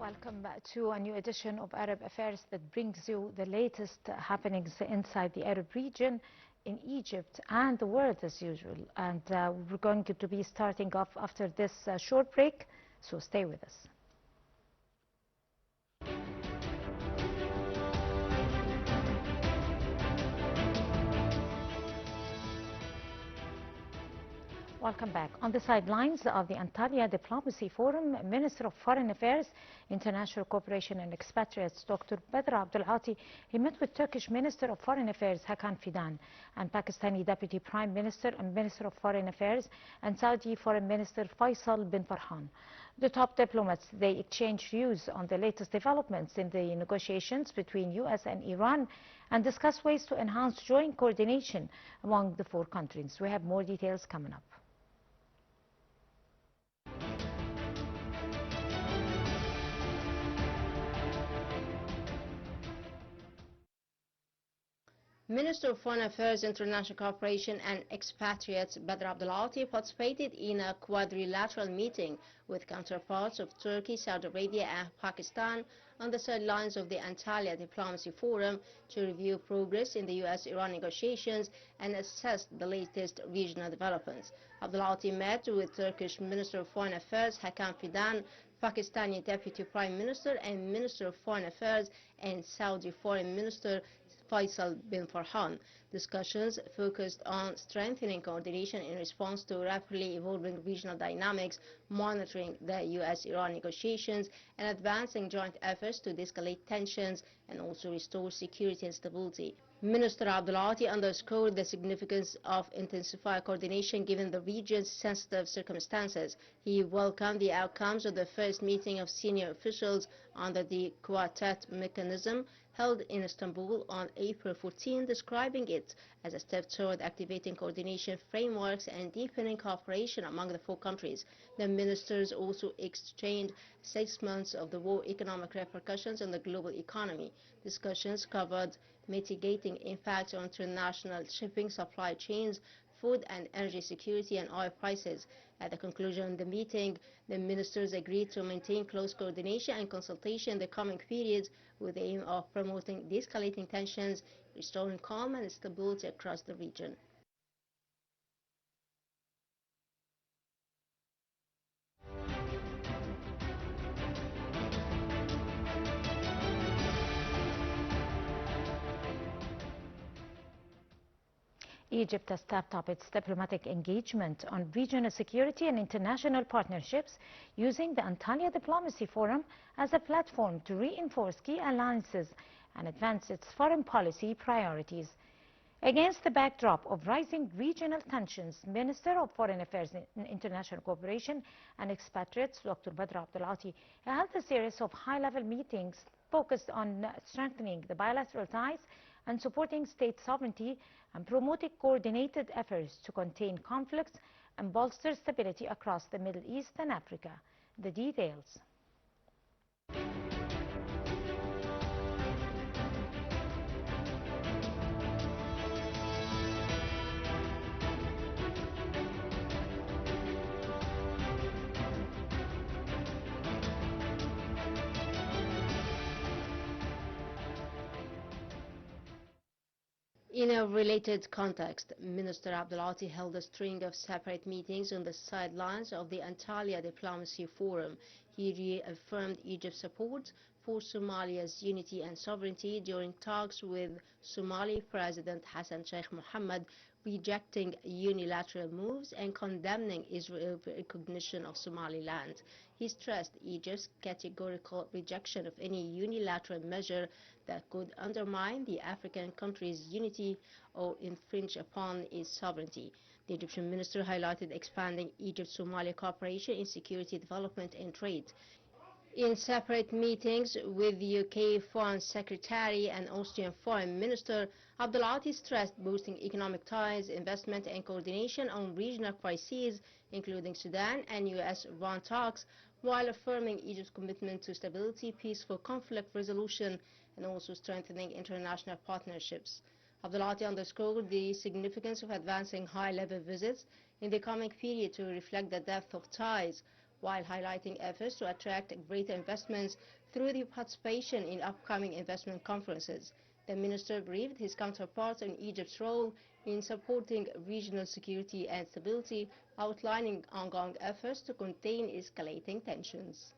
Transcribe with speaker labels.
Speaker 1: Welcome back to a new edition of Arab Affairs that brings you the latest happenings inside the Arab region, in Egypt and the world as usual. And we're going to be starting off after this short break, so stay with us. Welcome back. On the sidelines of the Antalya Diplomacy Forum, Minister of Foreign Affairs, International Cooperation and Expatriates, Dr. Badr Abdulati, he met with Turkish Minister of Foreign Affairs, Hakan Fidan, and Pakistani Deputy Prime Minister and Minister of Foreign Affairs, and Saudi Foreign Minister Faisal bin Farhan. The top diplomats, they exchanged views on the latest developments in the negotiations between U.S. and Iran and discussed ways to enhance joint coordination among the four countries. We have more details coming up.
Speaker 2: Minister of Foreign Affairs, International Cooperation and Expatriates Badr Abdulati participated in a quadrilateral meeting with counterparts of Turkey, Saudi Arabia and Pakistan on the sidelines of the Antalya Diplomacy Forum to review progress in the U.S.-Iran negotiations and assess the latest regional developments. Abdulati met with Turkish Minister of Foreign Affairs Hakan Fidan, Pakistani Deputy Prime Minister and Minister of Foreign Affairs, and Saudi Foreign Minister Faisal bin Farhan. Discussions focused on strengthening coordination in response to rapidly evolving regional dynamics, monitoring the U.S.-Iran negotiations, and advancing joint efforts to de-escalate tensions and also restore security and stability. Minister Abdulati underscored the significance of intensified coordination given the region's sensitive circumstances. He welcomed the outcomes of the first meeting of senior officials under the Quartet mechanism held in Istanbul on April 14, describing it as a step toward activating coordination frameworks and deepening cooperation among the four countries. The ministers also exchanged assessments of the war economic repercussions on the global economy. Discussions covered mitigating impacts on international shipping supply chains, food and energy security, and oil prices. At the conclusion of the meeting, the ministers agreed to maintain close coordination and consultation in the coming periods with the aim of promoting de-escalating tensions, restoring calm and stability across the region.
Speaker 1: Egypt has stepped up its diplomatic engagement on regional security and international partnerships, using the Antalya Diplomacy Forum as a platform to reinforce key alliances and advance its foreign policy priorities. Against the backdrop of rising regional tensions, Minister of Foreign Affairs and International Cooperation and Expatriates, Dr. Badr Abdulati, held a series of high-level meetings focused on strengthening the bilateral ties and supporting state sovereignty and promoting coordinated efforts to contain conflicts and bolster stability across the Middle East and Africa. The details.
Speaker 2: In a related context, Minister Abdulati held a string of separate meetings on the sidelines of the Antalya Diplomacy Forum. He reaffirmed Egypt's support for Somalia's unity and sovereignty during talks with Somali President Hassan Sheikh Mohammed, rejecting unilateral moves and condemning Israel's recognition of Somaliland. He stressed Egypt's categorical rejection of any unilateral measure that could undermine the African country's unity or infringe upon its sovereignty. The Egyptian minister highlighted expanding Egypt-Somalia cooperation in security, development and trade. In separate meetings with the UK Foreign Secretary and Austrian Foreign Minister, Abdulati stressed boosting economic ties, investment and coordination on regional crises, including Sudan and US-Iran talks, while affirming Egypt's commitment to stability, peaceful conflict resolution, and also strengthening international partnerships. Abdulati underscored the significance of advancing high-level visits in the coming period to reflect the depth of ties, while highlighting efforts to attract greater investments through the participation in upcoming investment conferences. The minister briefed his counterparts on Egypt's role in supporting regional security and stability, outlining ongoing efforts to contain escalating tensions.